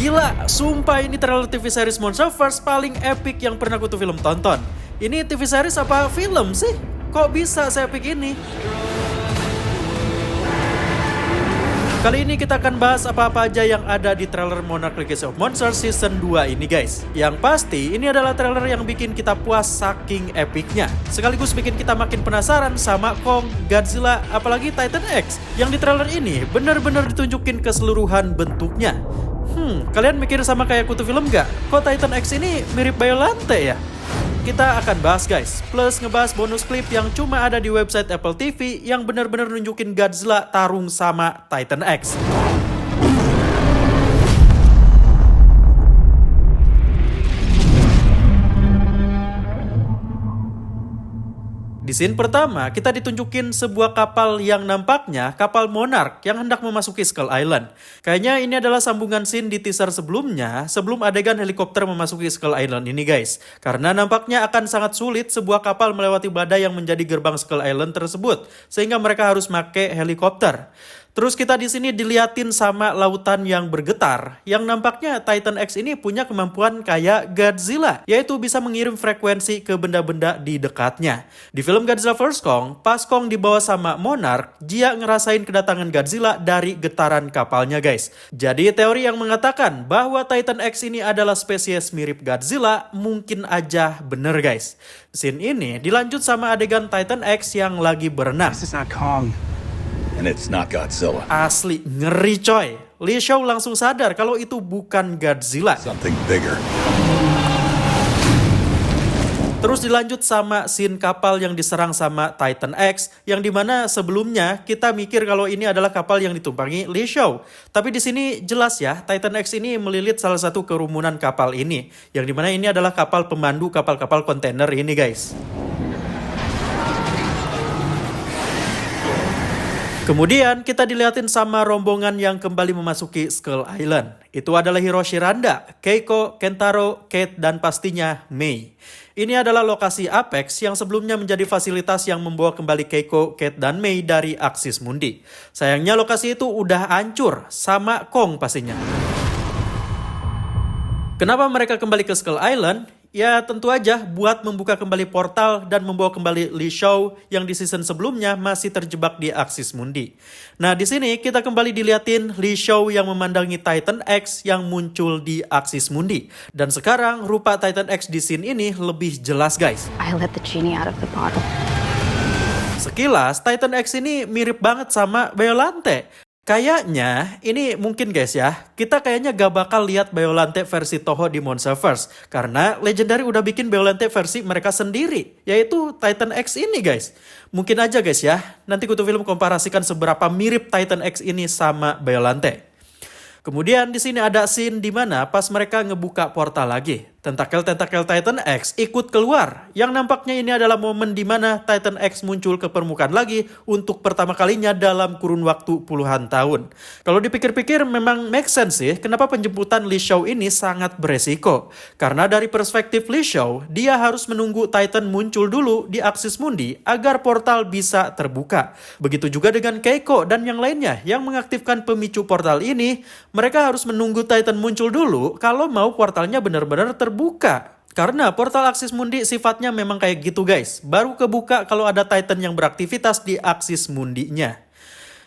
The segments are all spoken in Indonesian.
Gila, sumpah ini trailer TV series Monsterverse paling epic yang pernah kutu film tonton. Ini TV series apa film sih? Kok bisa se-epic ini? Kali ini kita akan bahas apa-apa aja yang ada di trailer Monarch Legacy of Monsters Season 2 ini guys. Yang pasti ini adalah trailer yang bikin kita puas saking epicnya. Sekaligus bikin kita makin penasaran sama Kong, Godzilla, apalagi Titan X. Yang di trailer ini bener-bener ditunjukin keseluruhan bentuknya. Kalian mikir sama kayak kutu film gak? Kok Titan X ini mirip Biollante ya? Kita akan bahas guys, plus ngebahas bonus klip yang cuma ada di website Apple TV yang bener-bener nunjukin Godzilla tarung sama Titan X. Di scene pertama, kita ditunjukin sebuah kapal yang nampaknya kapal Monarch yang hendak memasuki Skull Island. Kayaknya ini adalah sambungan scene di teaser sebelumnya, sebelum adegan helikopter memasuki Skull Island ini guys. Karena nampaknya akan sangat sulit sebuah kapal melewati badai yang menjadi gerbang Skull Island tersebut, sehingga mereka harus pakai helikopter. Terus kita di sini diliatin sama lautan yang bergetar, yang nampaknya Titan X ini punya kemampuan kayak Godzilla, yaitu bisa mengirim frekuensi ke benda-benda di dekatnya. Di film Godzilla vs Kong, pas Kong dibawa sama Monarch, dia ngerasain kedatangan Godzilla dari getaran kapalnya guys. Jadi teori yang mengatakan bahwa Titan X ini adalah spesies mirip Godzilla mungkin aja bener guys. Scene ini dilanjut sama adegan Titan X yang lagi berenang. This is not Kong. And it's not Godzilla. Asli ngeri coy. Lee Shaw langsung sadar kalau itu bukan Godzilla. Something bigger. Terus dilanjut sama scene kapal yang diserang sama Titan X, yang dimana sebelumnya kita mikir kalau ini adalah kapal yang ditumpangi Lee Shaw. Tapi di sini jelas ya, Titan X ini melilit salah satu kerumunan kapal ini, yang dimana ini adalah kapal pemandu kapal-kapal kontainer ini guys. Kemudian kita dilihatin sama rombongan yang kembali memasuki Skull Island. Itu adalah Hiroshi Randa, Keiko, Kentaro, Kate, dan pastinya Mei. Ini adalah lokasi Apex yang sebelumnya menjadi fasilitas yang membawa kembali Keiko, Kate, dan Mei dari Axis Mundi. Sayangnya lokasi itu udah hancur sama Kong pastinya. Kenapa mereka kembali ke Skull Island? Ya tentu aja buat membuka kembali portal dan membawa kembali Lee Shaw yang di season sebelumnya masih terjebak di Axis Mundi. Nah di sini kita kembali diliatin Lee Shaw yang memandangi Titan X yang muncul di Axis Mundi. Dan sekarang rupa Titan X di scene ini lebih jelas guys. I let the genie out of the bottle. Sekilas Titan X ini mirip banget sama Biollante. Kayaknya, ini mungkin guys ya, kita kayaknya gak bakal lihat Biollante versi Toho di Monsterverse. Karena Legendary udah bikin Biollante versi mereka sendiri, yaitu Titan X ini guys. Mungkin aja guys ya, nanti kutu film komparasikan seberapa mirip Titan X ini sama Biollante. Kemudian di sini ada scene di mana pas mereka ngebuka portal lagi, tentakel-tentakel Titan X ikut keluar. Yang nampaknya ini adalah momen di mana Titan X muncul ke permukaan lagi untuk pertama kalinya dalam kurun waktu puluhan tahun. Kalau dipikir-pikir memang make sense sih kenapa penjemputan Lee Shaw ini sangat beresiko. Karena dari perspektif Lee Shaw, dia harus menunggu Titan muncul dulu di Axis Mundi agar portal bisa terbuka. Begitu juga dengan Keiko dan yang lainnya yang mengaktifkan pemicu portal ini. Mereka harus menunggu Titan muncul dulu kalau mau portalnya benar-benar terbuka. Karena portal Axis Mundi sifatnya memang kayak gitu guys. Baru kebuka kalau ada Titan yang beraktivitas di Axis Mundinya.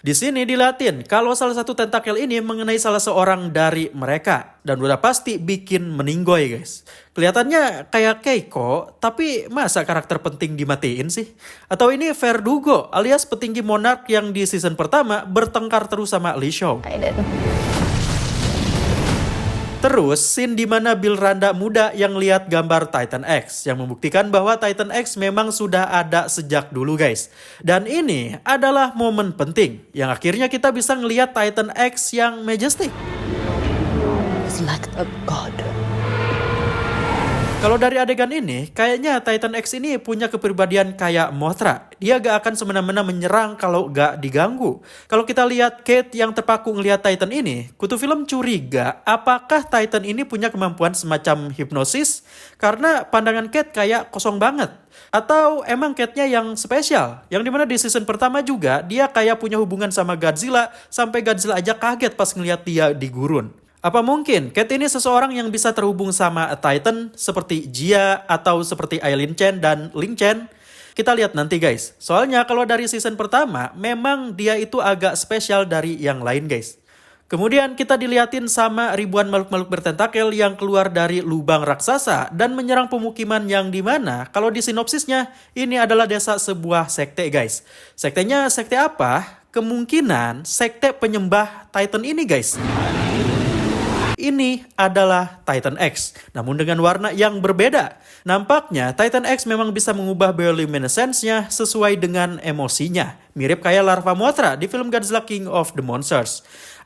Di sini dilihatin kalau salah satu tentakel ini mengenai salah seorang dari mereka. Dan udah pasti bikin meninggoy guys. Kelihatannya kayak Keiko, tapi masa karakter penting dimatiin sih? Atau ini Verdugo alias petinggi Monarch yang di season pertama bertengkar terus sama Lee Shaw. Terus, scene di mana Bill Randa muda yang lihat gambar Titan X yang membuktikan bahwa Titan X memang sudah ada sejak dulu guys. Dan ini adalah momen penting yang akhirnya kita bisa ngelihat Titan X yang majestic. It's like a god. Kalau dari adegan ini, kayaknya Titan X ini punya kepribadian kayak Mothra. Dia gak akan semena-mena menyerang kalau gak diganggu. Kalau kita lihat Kate yang terpaku ngelihat Titan ini, kutu film curiga apakah Titan ini punya kemampuan semacam hipnosis? Karena pandangan Kate kayak kosong banget. Atau emang Kate-nya yang spesial? Yang dimana di season pertama juga dia kayak punya hubungan sama Godzilla, sampai Godzilla aja kaget pas ngelihat dia di gurun. Apa mungkin Cat ini seseorang yang bisa terhubung sama a Titan seperti Jia atau seperti Aileen Chen dan Ling Chen? Kita lihat nanti guys. Soalnya kalau dari season pertama memang dia itu agak spesial dari yang lain guys. Kemudian kita diliatin sama ribuan makhluk-makhluk bertentakel yang keluar dari lubang raksasa dan menyerang pemukiman yang dimana kalau di sinopsisnya ini adalah desa sebuah sekte guys. Sektenya sekte apa? Kemungkinan sekte penyembah Titan ini guys. Ini adalah Titan X, namun dengan warna yang berbeda. Nampaknya Titan X memang bisa mengubah bioluminescence-nya sesuai dengan emosinya. Mirip kayak larva Mothra di film Godzilla King of the Monsters.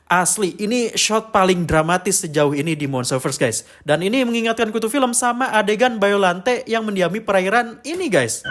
Asli, ini shot paling dramatis sejauh ini di Monsterverse guys. Dan ini mengingatkan kutu film sama adegan Biollante yang mendiami perairan ini guys.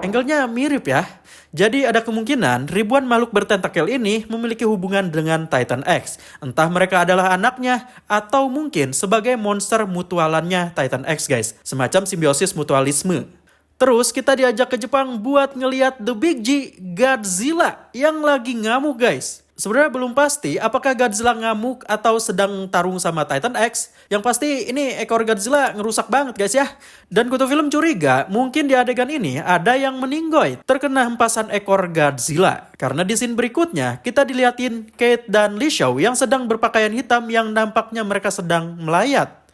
Angle-nya mirip ya. Jadi ada kemungkinan ribuan makhluk bertentakel ini memiliki hubungan dengan Titan X. Entah mereka adalah anaknya atau mungkin sebagai monster mutualannya Titan X guys. Semacam simbiosis mutualisme. Terus kita diajak ke Jepang buat ngeliat The Big G, Godzilla yang lagi ngamuk guys. Sebenarnya belum pasti apakah Godzilla ngamuk atau sedang tarung sama Titan X. Yang pasti ini ekor Godzilla ngerusak banget guys ya. Dan kutu film curiga mungkin di adegan ini ada yang meninggoy terkena hempasan ekor Godzilla. Karena di scene berikutnya kita diliatin Kate dan Li Xiao yang sedang berpakaian hitam yang nampaknya mereka sedang melayat.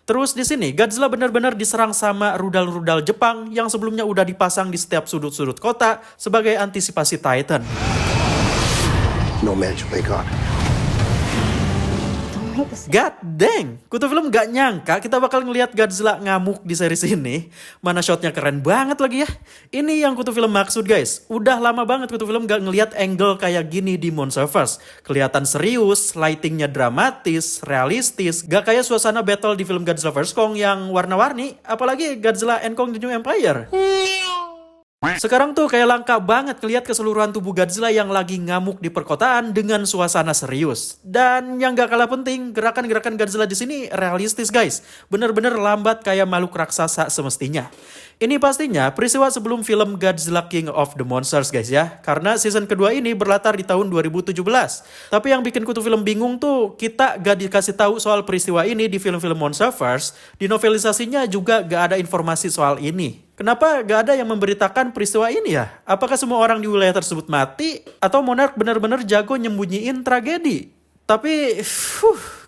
Terus di sini Godzilla benar-benar diserang sama rudal-rudal Jepang yang sebelumnya udah dipasang di setiap sudut-sudut kota sebagai antisipasi Titan. No man shall play God. Don't make this. God dang, kutu film gak nyangka kita bakal ngelihat Godzilla ngamuk di series ini. Mana shotnya keren banget lagi ya. Ini yang kutu film maksud guys. Udah lama banget kutu film gak ngelihat angle kayak gini di Monsterverse. Kelihatan serius, lightingnya dramatis, realistis. Gak kayak suasana battle di film Godzilla vs Kong yang warna-warni. Apalagi Godzilla and Kong The New Empire. Sekarang tuh kayak langka banget ngeliat keseluruhan tubuh Godzilla yang lagi ngamuk di perkotaan dengan suasana serius. Dan yang gak kalah penting, gerakan-gerakan Godzilla di sini realistis guys. Bener-bener lambat kayak makhluk raksasa semestinya. Ini pastinya peristiwa sebelum film Godzilla King of the Monsters guys ya. Karena season kedua ini berlatar di tahun 2017. Tapi yang bikin kutu film bingung tuh kita gak dikasih tahu soal peristiwa ini di film-film Monsterverse. Di novelisasinya juga gak ada informasi soal ini. Kenapa gak ada yang memberitakan peristiwa ini ya? Apakah semua orang di wilayah tersebut mati? Atau Monarch benar-benar jago nyembunyiin tragedi? Tapi,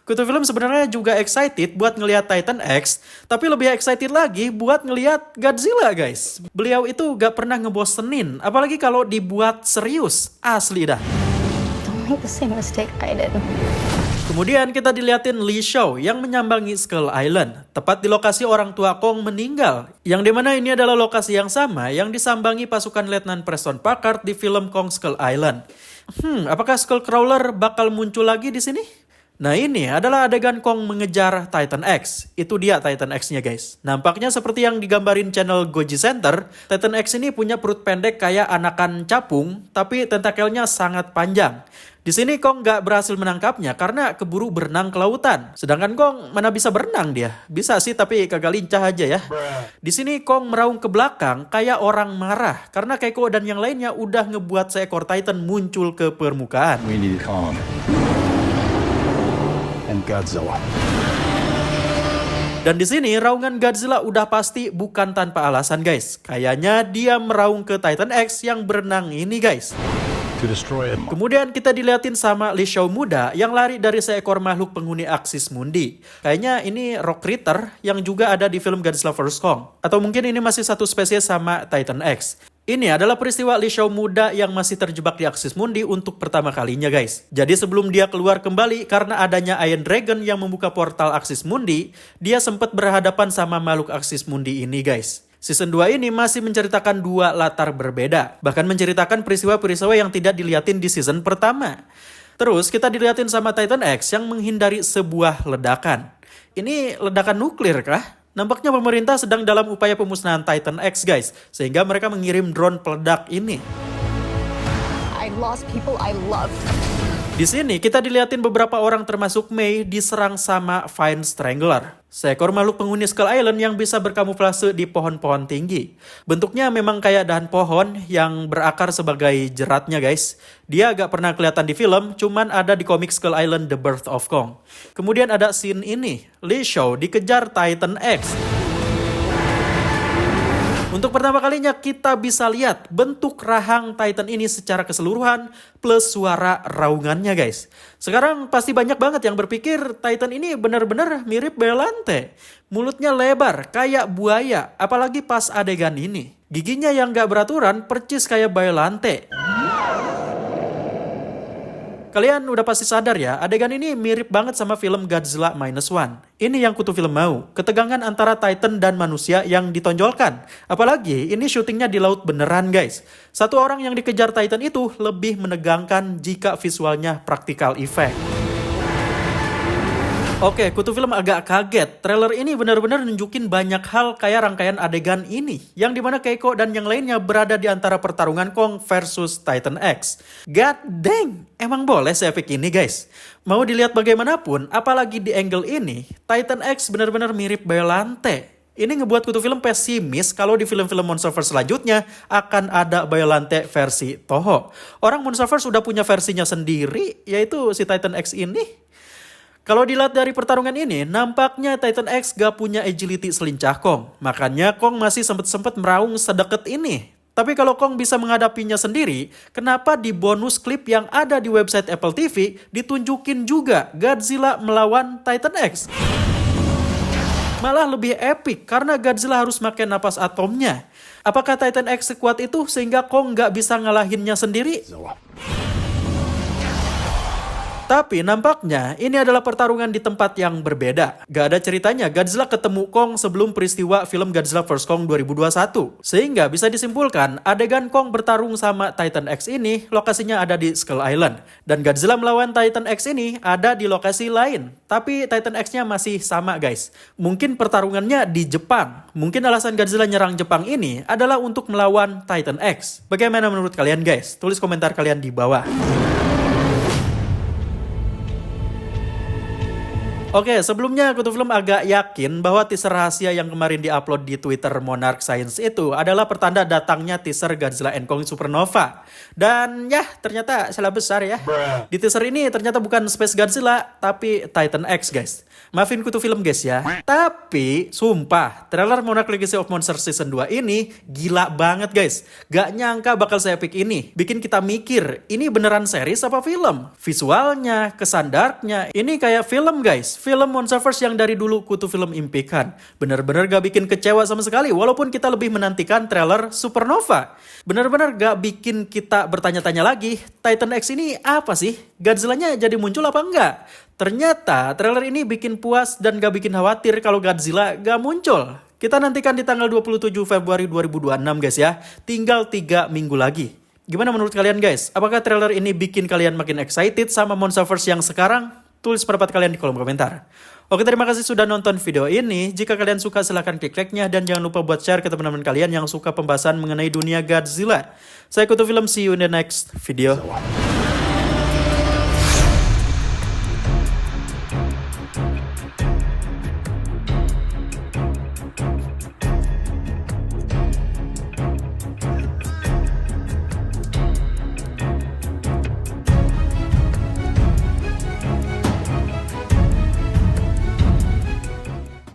kutu film sebenarnya juga excited buat ngelihat Titan X. Tapi lebih excited lagi buat ngelihat Godzilla guys. Beliau itu gak pernah ngebosenin. Apalagi kalau dibuat serius. Asli dah. Don't make the same mistake I did. Kemudian kita diliatin Li Xiao yang menyambangi Skull Island, tepat di lokasi orang tua Kong meninggal. Yang dimana ini adalah lokasi yang sama yang disambangi pasukan Letnan Preston Packard di film Kong Skull Island. Apakah Skullcrawler bakal muncul lagi di sini? Nah ini adalah adegan Kong mengejar Titan X. Itu dia Titan X-nya guys. Nampaknya seperti yang digambarin channel Goji Center, Titan X ini punya perut pendek kayak anakan capung, tapi tentakelnya sangat panjang. Di sini Kong gak berhasil menangkapnya karena keburu berenang ke lautan. Sedangkan Kong mana bisa berenang dia? Bisa sih tapi kagak lincah aja ya. Di sini Kong meraung ke belakang kayak orang marah karena Keiko dan yang lainnya udah ngebuat seekor Titan muncul ke permukaan. We need Kong. And Godzilla. Dan di sini raungan Godzilla udah pasti bukan tanpa alasan guys. Kayaknya dia meraung ke Titan X yang berenang ini guys. To destroy it. Kemudian kita diliatin sama Li Xiao muda yang lari dari seekor makhluk penghuni Axis Mundi. Kayaknya ini Rock Ritter yang juga ada di film Godzilla vs Kong. Atau mungkin ini masih satu spesies sama Titan X. Ini adalah peristiwa Li Xiao muda yang masih terjebak di Axis Mundi untuk pertama kalinya guys. Jadi sebelum dia keluar kembali karena adanya Iron Dragon yang membuka portal Axis Mundi, dia sempat berhadapan sama makhluk Axis Mundi ini guys. Season 2 ini masih menceritakan dua latar berbeda. Bahkan menceritakan peristiwa-peristiwa yang tidak diliatin di season pertama. Terus kita diliatin sama Titan X yang menghindari sebuah ledakan. Ini ledakan nuklir kah? Nampaknya pemerintah sedang dalam upaya pemusnahan Titan X guys. Sehingga mereka mengirim drone peledak ini. I lost people I loved. Di sini kita diliatin beberapa orang termasuk May diserang sama Vine Strangler, seekor makhluk penghuni Skull Island yang bisa berkamuflase di pohon-pohon tinggi. Bentuknya memang kayak dahan pohon yang berakar sebagai jeratnya guys. Dia agak pernah kelihatan di film, cuman ada di komik Skull Island The Birth of Kong. Kemudian ada scene ini, Lee Shaw dikejar Titan X. Untuk pertama kalinya kita bisa lihat bentuk rahang Titan ini secara keseluruhan plus suara raungannya guys. Sekarang pasti banyak banget yang berpikir Titan ini benar-benar mirip Beyolante. Mulutnya lebar kayak buaya, apalagi pas adegan ini. Giginya yang gak beraturan percis kayak Beyolante. Kalian udah pasti sadar ya, adegan ini mirip banget sama film Godzilla Minus One. Ini yang kutu film mau, ketegangan antara Titan dan manusia yang ditonjolkan. Apalagi ini syutingnya di laut beneran guys. Satu orang yang dikejar Titan itu lebih menegangkan jika visualnya practical effect. Oke, kutu film agak kaget. Trailer ini benar-benar nunjukin banyak hal kayak rangkaian adegan ini. Yang dimana Keiko dan yang lainnya berada di antara pertarungan Kong versus Titan X. God dang, emang boleh se-epic ini guys? Mau dilihat bagaimanapun, apalagi di angle ini, Titan X benar-benar mirip Beyolante. Ini ngebuat kutu film pesimis kalau di film-film Monsterverse selanjutnya akan ada Beyolante versi Toho. Orang Monsterverse sudah punya versinya sendiri, yaitu si Titan X ini. Kalau dilihat dari pertarungan ini, nampaknya Titan X gak punya agility selincah Kong. Makanya Kong masih sempet-sempet meraung sedekat ini. Tapi kalau Kong bisa menghadapinya sendiri, kenapa di bonus klip yang ada di website Apple TV ditunjukin juga Godzilla melawan Titan X? Malah lebih epic karena Godzilla harus pakai napas atomnya. Apakah Titan X sekuat itu sehingga Kong gak bisa ngalahinnya sendiri? Tapi nampaknya ini adalah pertarungan di tempat yang berbeda. Gak ada ceritanya Godzilla ketemu Kong sebelum peristiwa film Godzilla vs Kong 2021. Sehingga bisa disimpulkan adegan Kong bertarung sama Titan X ini lokasinya ada di Skull Island. Dan Godzilla melawan Titan X ini ada di lokasi lain. Tapi Titan X-nya masih sama guys. Mungkin pertarungannya di Jepang. Mungkin alasan Godzilla nyerang Jepang ini adalah untuk melawan Titan X. Bagaimana menurut kalian guys? Tulis komentar kalian di bawah. Oke, sebelumnya kutu film agak yakin bahwa teaser rahasia yang kemarin diupload di Twitter Monarch Science itu adalah pertanda datangnya teaser Godzilla and Kong Supernova. Dan ya, ternyata salah besar ya. Di teaser ini ternyata bukan Space Godzilla, tapi Titan X guys. Maafin kutu film guys ya. Tapi, sumpah, trailer Monarch Legacy of Monsters Season 2 ini gila banget guys. Gak nyangka bakal se-epic ini. Bikin kita mikir, ini beneran series apa film? Visualnya, kesan darknya, ini kayak film guys. Film Monsterverse yang dari dulu kutu film impikan. Bener-bener gak bikin kecewa sama sekali, walaupun kita lebih menantikan trailer Supernova. Bener-bener gak bikin kita bertanya-tanya lagi, Titan X ini apa sih? Godzilla-nya jadi muncul apa enggak? Ternyata trailer ini bikin puas dan gak bikin khawatir kalau Godzilla gak muncul. Kita nantikan di tanggal 27 Februari 2026 guys ya. Tinggal 3 minggu lagi. Gimana menurut kalian guys? Apakah trailer ini bikin kalian makin excited sama Monsterverse yang sekarang? Tulis pendapat kalian di kolom komentar. Oke, terima kasih sudah nonton video ini. Jika kalian suka silahkan klik like-nya dan jangan lupa buat share ke teman-teman kalian yang suka pembahasan mengenai dunia Godzilla. Saya Kutu Film, see you in the next video.